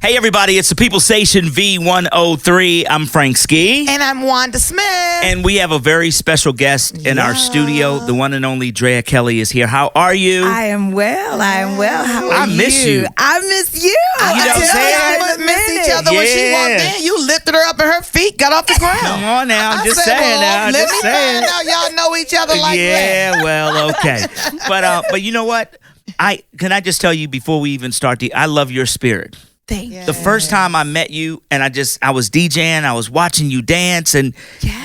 Hey everybody, it's the People Station V-103. I'm Frank Ski. And I'm Wanda Smith. And we have a very special guest in our studio. The one and only Drea Kelly is here. How are you? I am well. How are I miss you. I miss you. You know what I'm saying? We miss each other when she walked in. You lifted her up and her feet got off the ground. Come on now, I'm I just said, saying well, now. Let Just me saying. find out y'all know each other like that. Yeah, well, okay. But you know what? Can I just tell you before we even start, I love your spirit. Thank you. The first time I met you, and I was DJing, I was watching you dance, and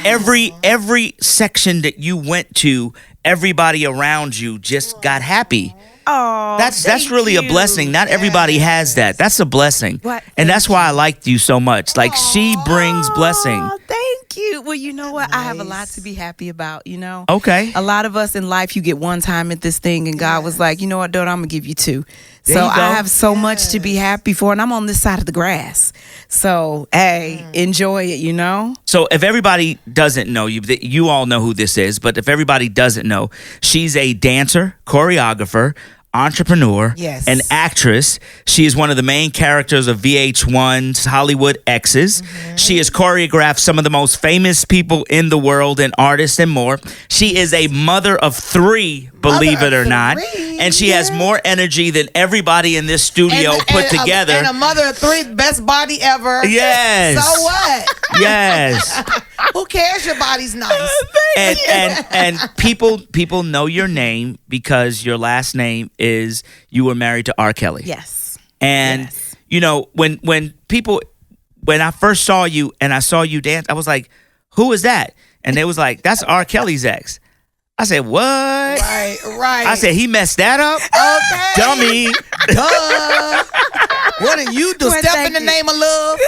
every section that you went to, everybody around you just got happy. Oh, That's really a blessing. Not everybody has that. That's a blessing. What? And that's why I liked you so much. Like, she brings blessing. Oh, thank you. Well, you know what? I have a lot to be happy about, you know? Okay. A lot of us in life, you get one time at this thing, and God was like, you know what, daughter, I'm going to give you two. There So you go. I have so much to be happy for, and I'm on this side of the grass. So, hey, enjoy it, you know? So if everybody doesn't know you, you all know who this is, but if everybody doesn't know, she's a dancer, choreographer, entrepreneur, Yes. an actress. She is one of the main characters of VH1's Hollywood X's. She has choreographed some of the most famous people in the world and artists and more. She is a mother of three, believe it or not. And she has more energy than everybody in this studio put together. And a mother of three, best body ever. Yes. So what? Yes. Who cares? Your body's nice. And people know your name because your last name is, you were married to R. Kelly. Yes. And Yes. you know, when I first saw you and I saw you dance, I was like, who is that? And they was like, that's R. Kelly's ex. I said, what? Right. I said, he messed that up? Okay. Dummy. Duh. What did you do? Well, Step thank in the you. name of love?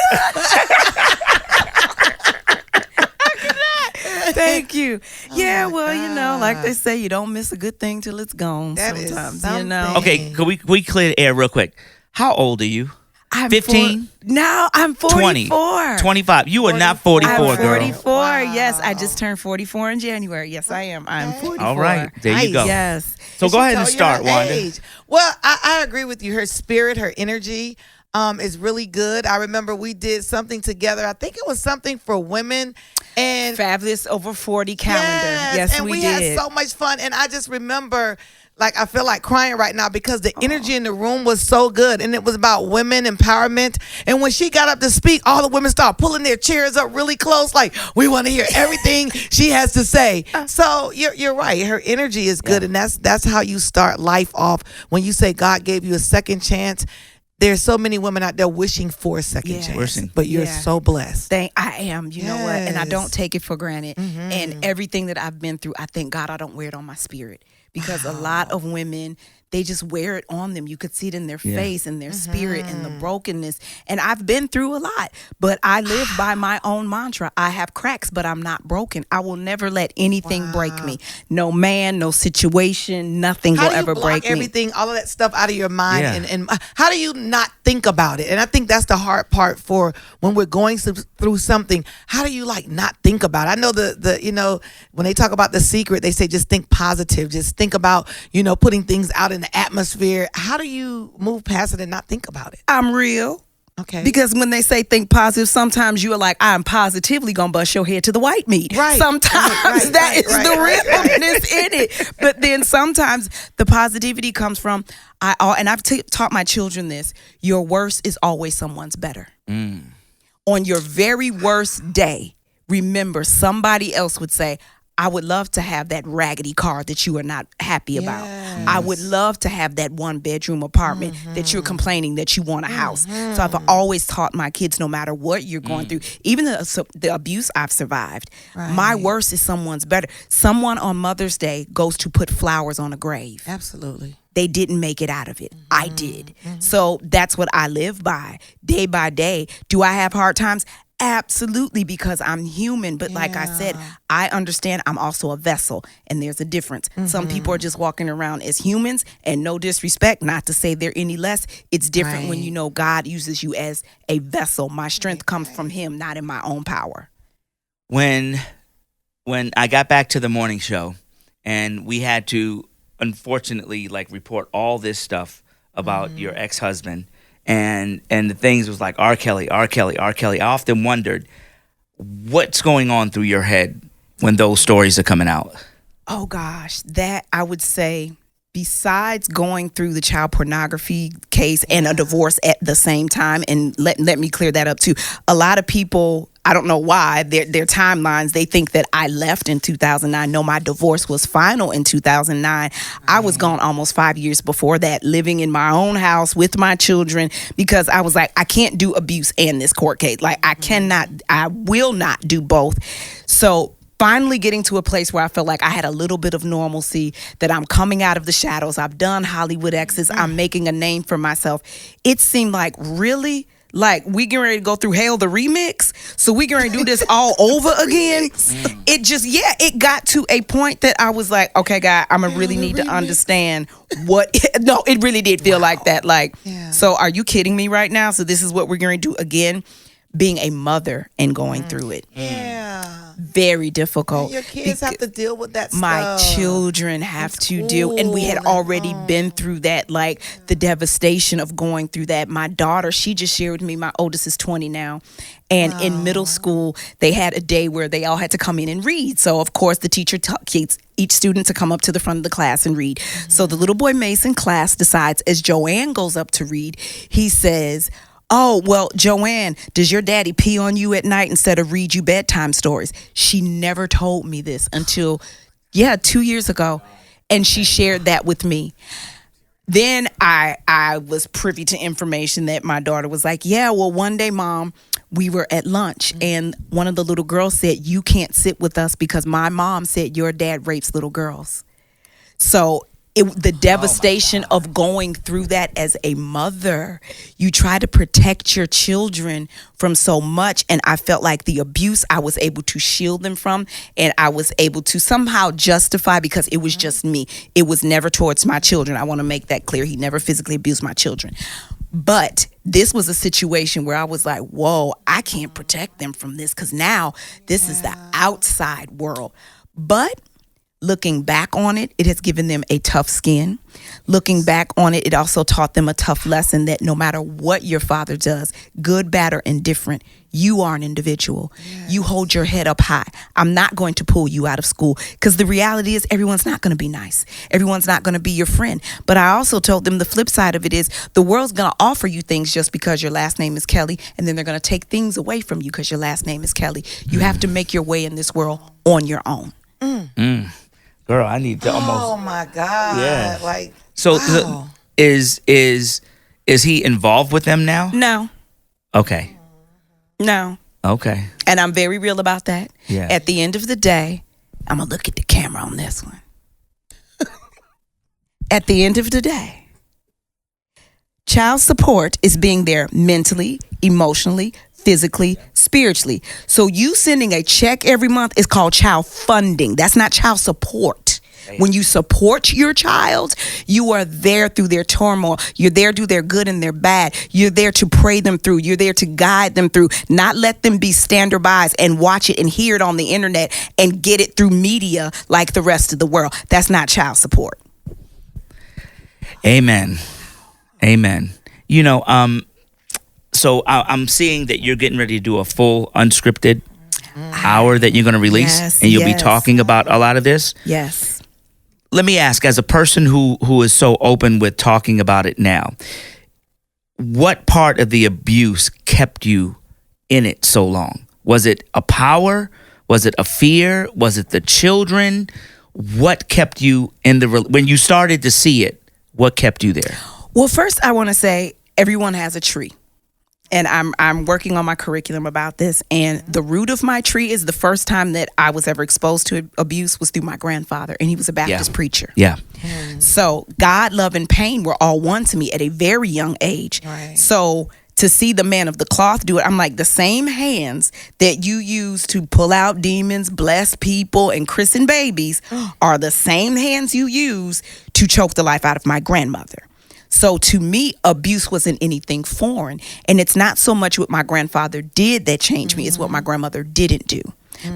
Thank you. Yeah, well, you know, like they say, you don't miss a good thing till it's gone. That is sometimes, you know. something. Okay, could we clear the air real quick? How old are you? I'm 15? No, I'm 20? 44. 25. You are not 44, I'm girl. 44. Wow. Yes, I just turned 44 in January. Yes, I am. I'm 44. All right, there you go. Yes. So go ahead and She told you start, her Wanda. age. Well, I agree with you. Her spirit, her energy is really good. I remember we did something together. I think it was something for women. And Fabulous over 40 calendar. Yes, and we did. had so much fun. And I just remember, like, I feel like crying right now because the energy in the room was so good. And it was about women empowerment. And when she got up to speak, all the women started pulling their chairs up really close. Like, we want to hear everything she has to say. So you're right. Her energy is good. And that's how you start life off. When you say God gave you a second chance, there's so many women out there wishing for a second chance. Wishing. But you're Yeah. so blessed. I am, you know what? And I don't take it for granted. Mm-hmm. And everything that I've been through, I thank God I don't wear it on my spirit. Because a lot of women, they just wear it on them. You could see it in their face and their spirit and the brokenness. And I've been through a lot, but I live by my own mantra. I have cracks, but I'm not broken. I will never let anything break me. No man, no situation, nothing How will do you ever block break me. everything, all of that stuff out of your mind? Yeah. And how do you not think about it? And I think that's the hard part for when we're going through something. How do you like not think about it? I know the you know, when they talk about The Secret, they say just think positive. Just think about, you know, putting things out in the atmosphere. How do you move past it and not think about it? I'm real. Okay. Because when they say think positive, sometimes you are like, I'm positively gonna bust your head to the white meat. Right. Sometimes that is the right. realness in it. But then sometimes the positivity comes from, and I've taught my children this, your worst is always someone's better. On your very worst day, remember somebody else would say, I would love to have that raggedy car that you are not happy about. I would love to have that 1-bedroom apartment that you're complaining that you want a house. So I've always taught my kids, no matter what you're going through, even the abuse I've survived, my worst is someone's better. Someone on Mother's Day goes to put flowers on a grave. Absolutely. They didn't make it out of it. I did. So that's what I live by, day by day. Do I have hard times? Absolutely, because I'm human. But like I said, I understand I'm also a vessel, and there's a difference. Some people are just walking around as humans, and no disrespect, not to say they're any less. It's different when you know God uses you as a vessel. My strength comes from Him, not in my own power. When I got back to the morning show, and we had to, unfortunately, like report all this stuff about your ex-husband, and the things was like R. Kelly, R. Kelly, R. Kelly. I often wondered what's going on through your head when those stories are coming out. Oh gosh, that I would say, besides going through the child pornography case and a divorce at the same time, and let me clear that up too. A lot of people, I don't know why, their timelines, they think that I left in 2009. No, my divorce was final in 2009. I was gone almost 5 years before that, living in my own house with my children, because I was like, I can't do abuse and this court case. Like, I will not do both. So finally getting to a place where I felt like I had a little bit of normalcy, that I'm coming out of the shadows. I've done Hollywood Exes. I'm making a name for myself. It seemed like, really? Like, we getting ready to go through Hail the Remix? So we getting ready to do this all over again? It just, it got to a point that I was like, okay, God, I'm going to really need to understand what, no, it really did feel like that. Like, so are you kidding me right now? So this is what we're going to do again? Being a mother and going through it. Very difficult. Your kids have to deal with that stuff. My children have to deal, and we had already been through that, like the devastation of going through that. My daughter, she just shared with me, my oldest is 20 now, and in middle school, they had a day where they all had to come in and read. So, of course, the teacher taught each student to come up to the front of the class and read. So the little boy Mason class decides, as Joanne goes up to read, he says, oh, well, Joanne, does your daddy pee on you at night instead of read you bedtime stories? She never told me this until, 2 years ago. And she shared that with me. Then I was privy to information that my daughter was like, well, one day, Mom, we were at lunch and one of the little girls said, you can't sit with us because my mom said your dad rapes little girls. So the devastation of going through that as a mother, you try to protect your children from so much. And I felt like the abuse I was able to shield them from, and I was able to somehow justify, because it was just me. It was never towards my children. I want to make that clear. He never physically abused my children. But this was a situation where I was like, whoa, I can't protect them from this, because now this is the outside world. But looking back on it, it has given them a tough skin. Looking back on it, it also taught them a tough lesson that no matter what your father does, good, bad, or indifferent, you are an individual. Yes. You hold your head up high. I'm not going to pull you out of school, because the reality is everyone's not going to be nice. Everyone's not going to be your friend. But I also told them the flip side of it is the world's going to offer you things just because your last name is Kelly, and then they're going to take things away from you because your last name is Kelly. You have to make your way in this world on your own. Girl, I need to almost. Oh my God! Yeah. Like, so, wow. is he involved with them now? No. Okay. No. Okay. And I'm very real about that. Yeah. At the end of the day, I'm gonna look at the camera on this one. At the end of the day, child support is being there mentally, emotionally, physically, spiritually. So you sending a check every month is called child funding. That's not child support. When you support your child, you are there through their turmoil. You're there through their good and their bad. You're there to pray them through. You're there to guide them through, not let them be standardized and watch it and hear it on the internet and get it through media like the rest of the world. That's not child support. Amen. Amen. You know, so I'm seeing that you're getting ready to do a full unscripted hour that you're going to release, and you'll be talking about a lot of this. Yes. Let me ask, as a person who is so open with talking about it now, what part of the abuse kept you in it so long? Was it a power? Was it a fear? Was it the children? What kept you in when you started to see it? What kept you there? Well, first I want to say everyone has a tree. And I'm working on my curriculum about this. And the root of my tree is the first time that I was ever exposed to abuse was through my grandfather. And he was a Baptist preacher. Yeah. So God, love, and pain were all one to me at a very young age. Right. So to see the man of the cloth do it, I'm like, the same hands that you use to pull out demons, bless people, and christen babies are the same hands you use to choke the life out of my grandmother. So to me, abuse wasn't anything foreign. And it's not so much what my grandfather did that changed me, it's what my grandmother didn't do.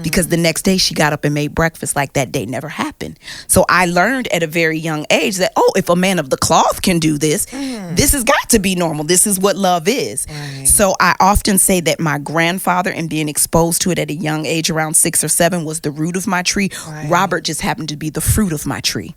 because the next day she got up and made breakfast like that day never happened. So I learned at a very young age that, if a man of the cloth can do this, this has got to be normal. This is what love is. Right. So I often say that my grandfather and being exposed to it at a young age, around 6 or 7, was the root of my tree. Right. Robert just happened to be the fruit of my tree.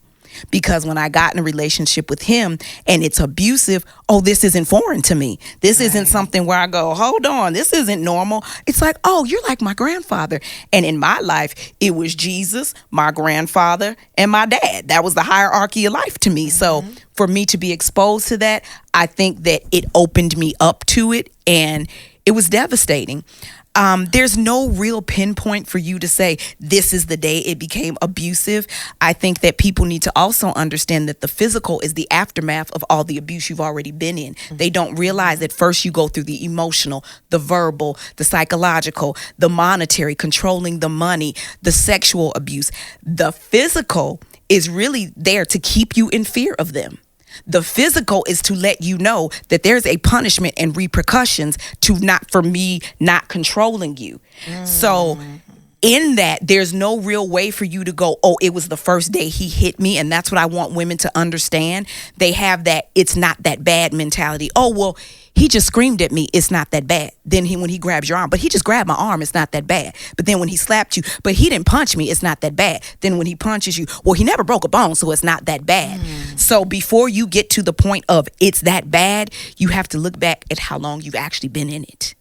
Because when I got in a relationship with him and it's abusive, this isn't foreign to me. This isn't something where I go, hold on, this isn't normal. It's like, you're like my grandfather. And in my life, it was Jesus, my grandfather, and my dad. That was the hierarchy of life to me. So for me to be exposed to that, I think that it opened me up to it, and it was devastating. There's no real pinpoint for you to say this is the day it became abusive. I think that people need to also understand that the physical is the aftermath of all the abuse you've already been in. They don't realize that first you go through the emotional, the verbal, the psychological, the monetary, controlling the money, the sexual abuse. The physical is really there to keep you in fear of them. The physical is to let you know that there's a punishment and repercussions for me not controlling you. So in that, there's no real way for you to go, it was the first day he hit me. And that's what I want women to understand. They have that it's not that bad mentality. He just screamed at me. It's not that bad. Then when he grabs your arm, but he just grabbed my arm. It's not that bad. But then when he slapped you, but he didn't punch me. It's not that bad. Then when he punches you, he never broke a bone. So it's not that bad. So before you get to the point of it's that bad, you have to look back at how long you've actually been in it.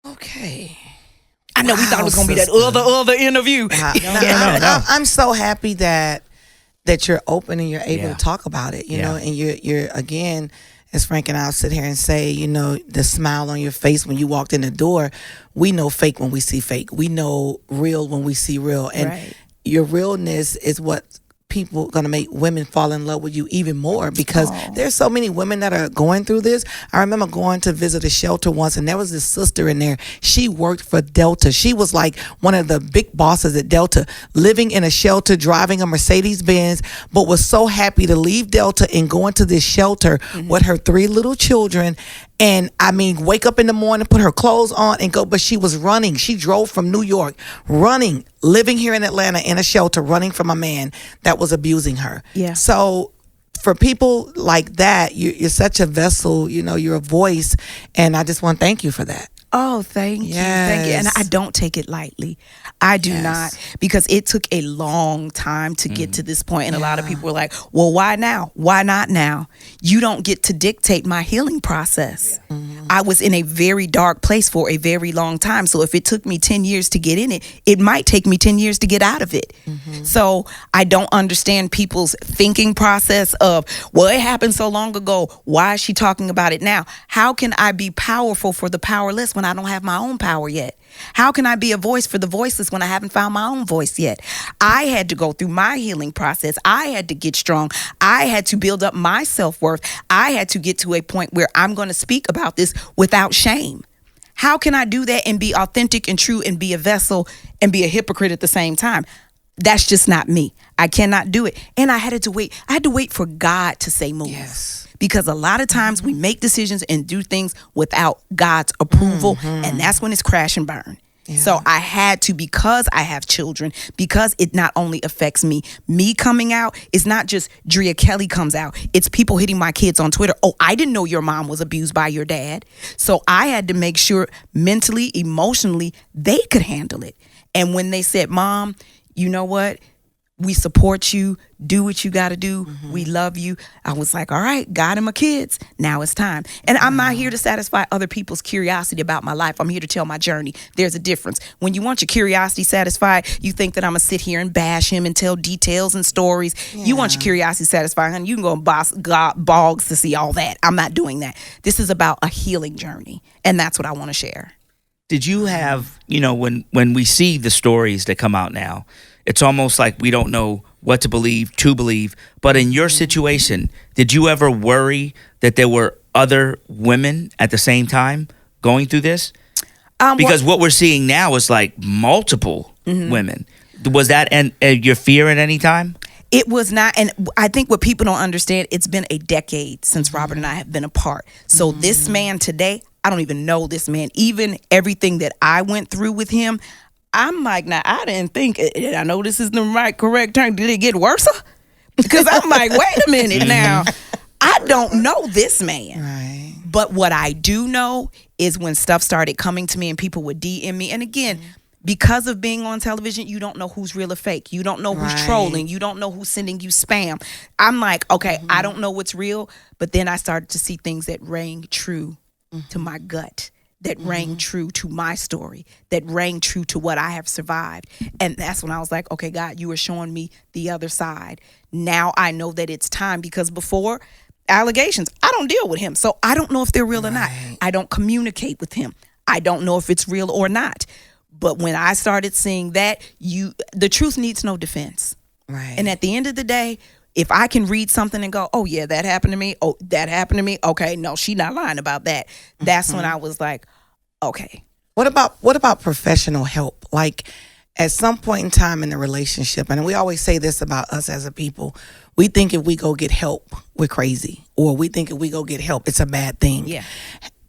Okay. I know we thought it was going to be that other interview. I'm so happy that you're open and you're able to talk about it, you know, and you're again, as Frank and I'll sit here and say, the smile on your face when you walked in the door, we know fake when we see fake. We know real when we see real. And your realness is what people going to make women fall in love with you even more, because there's so many women that are going through this. I remember going to visit a shelter once, and there was this sister in there. She worked for Delta. She was like one of the big bosses at Delta, living in a shelter, driving a Mercedes-Benz, but was so happy to leave Delta and go into this shelter with her 3 little children. And wake up in the morning, put her clothes on and go. But she was running. She drove from New York, running, living here in Atlanta in a shelter, running from a man that was abusing her. Yeah. So for people like that, you're such a vessel, you're a voice. And I just want to thank you for that. Oh, thank you. Thank you. And I don't take it lightly. I do not, because it took a long time to get to this point. And a lot of people were like, well, why now? Why not now? You don't get to dictate my healing process. Yeah. I was in a very dark place for a very long time. So if it took me 10 years to get in it, it might take me 10 years to get out of it. So I don't understand people's thinking process of, well, it happened so long ago. Why is she talking about it now? How can I be powerful for the powerless when I don't have my own power yet? How can I be a voice for the voiceless when I haven't found my own voice yet? I had to go through my healing process. I had to get strong. I had to build up my self-worth. I had to get to a point where I'm going to speak about this without shame. How can I do that and be authentic and true and be a vessel and be a hypocrite at the same time? That's just not me. I cannot do it. And I had to wait. I had to wait for God to say move. Yes. Because a lot of times we make decisions and do things without God's approval, and that's when it's crash and burn. Yeah. So I had to, because I have children, because it not only affects me coming out, it's not just Drea Kelly comes out, it's people hitting my kids on Twitter. Oh, I didn't know your mom was abused by your dad. So I had to make sure mentally, emotionally, they could handle it. And when they said, Mom, you know what? We support you. Do what you got to do. We love you. I was like, all right, God and my kids. Now it's time. And I'm not here to satisfy other people's curiosity about my life. I'm here to tell my journey. There's a difference. When you want your curiosity satisfied, you think that I'm going to sit here and bash him and tell details and stories. Yeah. You want your curiosity satisfied, honey. You can go and bogs to see all that. I'm not doing that. This is about a healing journey. And that's what I want to share. Did you have, when we see the stories that come out now, it's almost like we don't know what to believe. But in your situation, did you ever worry that there were other women at the same time going through this? Because what we're seeing now is like multiple women. Was that your fear at any time? It was not. And I think what people don't understand, it's been a decade since Robert and I have been apart. So this man today, I don't even know this man. Even everything that I went through with him, I'm like, now I didn't think, I know this is the correct term. Did it get worse? Because I'm like, wait a minute now. I don't know this man. Right. But what I do know is when stuff started coming to me and people would DM me. And again, because of being on television, you don't know who's real or fake. You don't know who's trolling. You don't know who's sending you spam. I'm like, okay, I don't know what's real. But then I started to see things that rang true to my gut, that rang true to my story, that rang true to what I have survived. And that's when I was like, okay, God, you are showing me the other side. Now I know that it's time, because before, allegations, I don't deal with him. So I don't know if they're real or not. I don't communicate with him. I don't know if it's real or not. But when I started seeing that, the truth needs no defense. Right. And at the end of the day, if I can read something and go, oh yeah, that happened to me. Oh, that happened to me. Okay, no, she's not lying about that. That's when I was like, okay. What about professional help? Like, at some point in time in the relationship, and we always say this about us as a people, we think if we go get help, we're crazy. Or we think if we go get help, it's a bad thing. Yeah.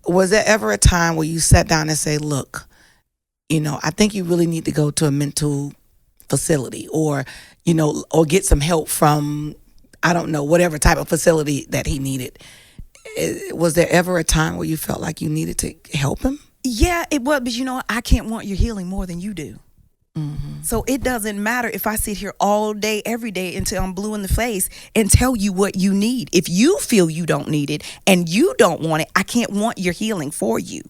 Was there ever a time where you sat down and say, look, I think you really need to go to a mental facility, or get some help from, I don't know, whatever type of facility that he needed? Was there ever a time where you felt like you needed to help him? Yeah, it was. But I can't want your healing more than you do. So it doesn't matter if I sit here all day, every day until I'm blue in the face and tell you what you need. If you feel you don't need it and you don't want it, I can't want your healing for you.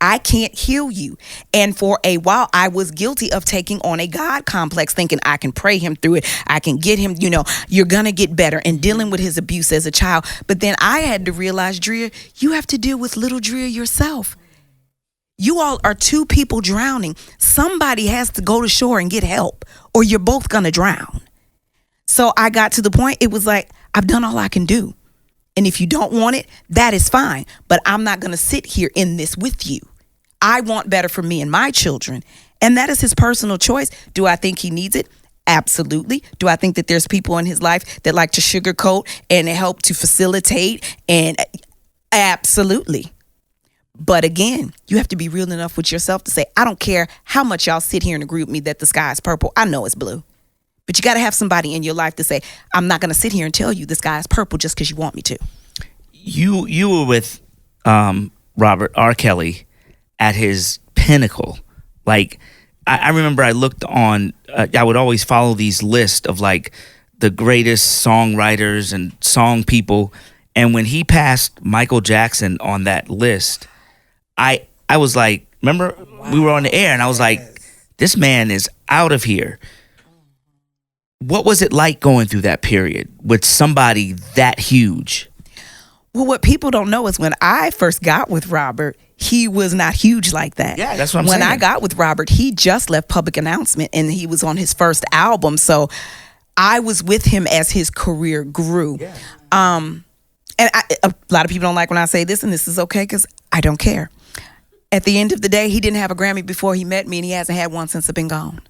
I can't heal you. And for a while, I was guilty of taking on a God complex, thinking I can pray him through it. I can get him, you're going to get better, and dealing with his abuse as a child. But then I had to realize, Drea, you have to deal with little Drea yourself. You all are two people drowning. Somebody has to go to shore and get help, or you're both going to drown. So I got to the point, it was like, I've done all I can do. And if you don't want it, that is fine. But I'm not going to sit here in this with you. I want better for me and my children. And that is his personal choice. Do I think he needs it? Absolutely. Do I think that there's people in his life that like to sugarcoat and help to facilitate? And absolutely. But again, you have to be real enough with yourself to say, I don't care how much y'all sit here and agree with me that the sky is purple. I know it's blue. But you got to have somebody in your life to say, I'm not going to sit here and tell you the sky is purple just because you want me to. You were with Robert R. Kelly at his pinnacle. Like, I remember I looked on, I would always follow these lists of like the greatest songwriters and song people. And when he passed Michael Jackson on that list, I was like, remember, we were on the air and I was like, this man is out of here. What was it like going through that period with somebody that huge? Well, what people don't know is when I first got with Robert, he was not huge like that. Yeah, that's what I'm saying. When I got with Robert, he just left Public Announcement and he was on his first album. So I was with him as his career grew. Yeah. And a lot of people don't like when I say this, and this is okay because I don't care. At the end of the day, he didn't have a Grammy before he met me, and he hasn't had one since I've been gone.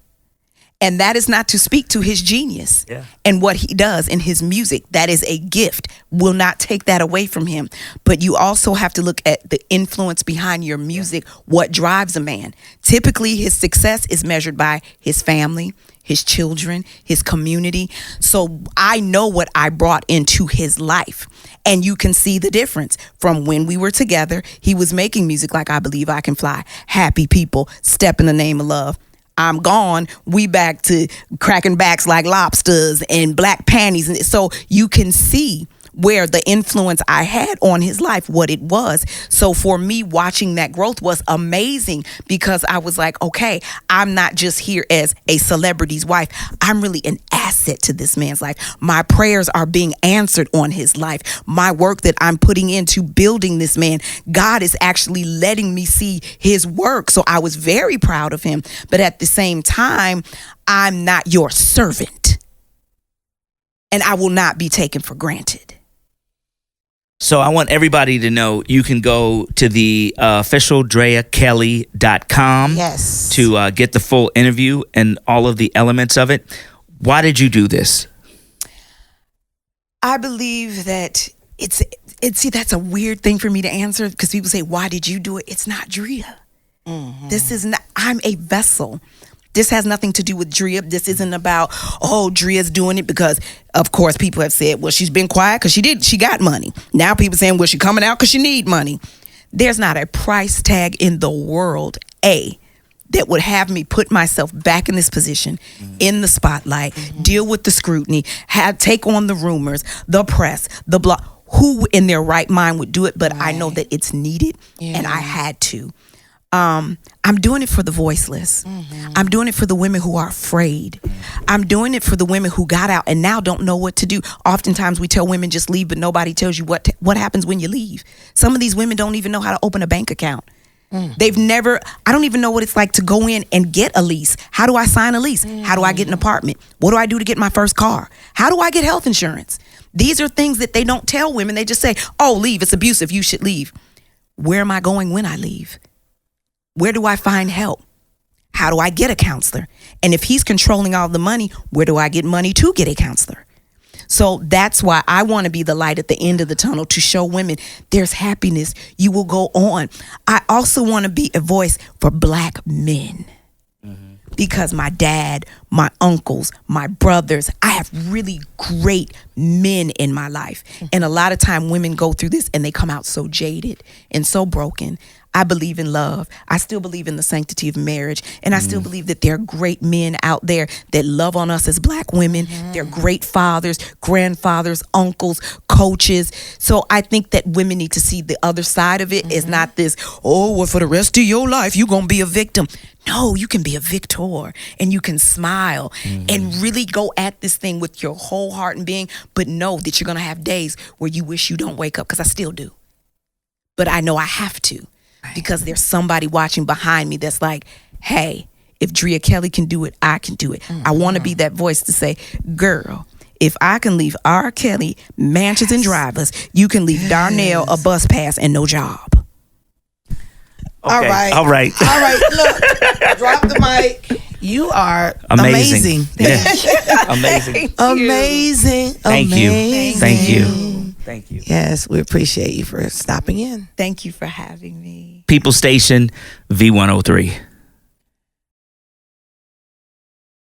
And that is not to speak to his genius and what he does in his music. That is a gift. Will not take that away from him. But you also have to look at the influence behind your music, what drives a man. Typically, his success is measured by his family, his children, his community. So I know what I brought into his life. And you can see the difference from when we were together. He was making music like I Believe I Can Fly, Happy People, Step in the Name of Love. I'm gone. We back to cracking backs like lobsters and black panties. And so you can see where the influence I had on his life, what it was. So for me, watching that growth was amazing because I was like, okay, I'm not just here as a celebrity's wife. I'm really an asset to this man's life. My prayers are being answered on his life. My work that I'm putting into building this man, God is actually letting me see his work. So I was very proud of him. But at the same time, I'm not your servant. And I will not be taken for granted. So I want everybody to know you can go to the official DreaKelly.com to get the full interview and all of the elements of it. Why did you do this? I believe that See, that's a weird thing for me to answer because people say, why did you do it? It's not Drea. This is not, I'm a vessel. This has nothing to do with Drea. This isn't about, oh, Drea's doing it because, of course, people have said, well, she's been quiet because she got money. Now people saying, well, she coming out because she need money. There's not a price tag in the world, that would have me put myself back in this position, in the spotlight, deal with the scrutiny, take on the rumors, the press, the blog. Who in their right mind would do it? But I know that it's needed, and I had to. I'm doing it for the voiceless. I'm doing it for the women who are afraid. I'm doing it for the women who got out and now don't know what to do. Oftentimes we tell women just leave, but nobody tells you what happens when you leave. Some of these women don't even know how to open a bank account. They've never, I don't even know what it's like to go in and get a lease. How do I sign a lease? How do I get an apartment? What do I do to get my first car? How do I get health insurance? These are things that they don't tell women. They just say, oh, leave. It's abusive. You should leave. Where am I going when I leave? Where do I find help? How do I get a counselor? And if he's controlling all the money, where do I get money to get a counselor? So that's why I want to be the light at the end of the tunnel to show women there's happiness. You will go on. I also want to be a voice for Black men. Because my dad, my uncles, my brothers, I have really great men in my life. And a lot of time women go through this and they come out so jaded and so broken. I believe in love. I still believe in the sanctity of marriage. And I still believe that there are great men out there that love on us as Black women. They're great fathers, grandfathers, uncles, coaches. So I think that women need to see the other side of it. It's not this, oh, well, for the rest of your life, you're going to be a victim. No, you can be a victor and you can smile and really go at this thing with your whole heart and being, but know that you're going to have days where you wish you don't wake up, because I still do. But I know I have to. Because there's somebody watching behind me that's like, hey, if Drea Kelly can do it, I can do it. I want to be that voice to say, girl, if I can leave R. Kelly mansions and drivers, you can leave Darnell a bus pass and no job. Okay. All right. Look, drop the mic. You are amazing. Yeah. Amazing. Amazing. Thank you. Thank you. Thank you. Yes, we appreciate you for stopping in. Thank you for having me. People Station, V-103.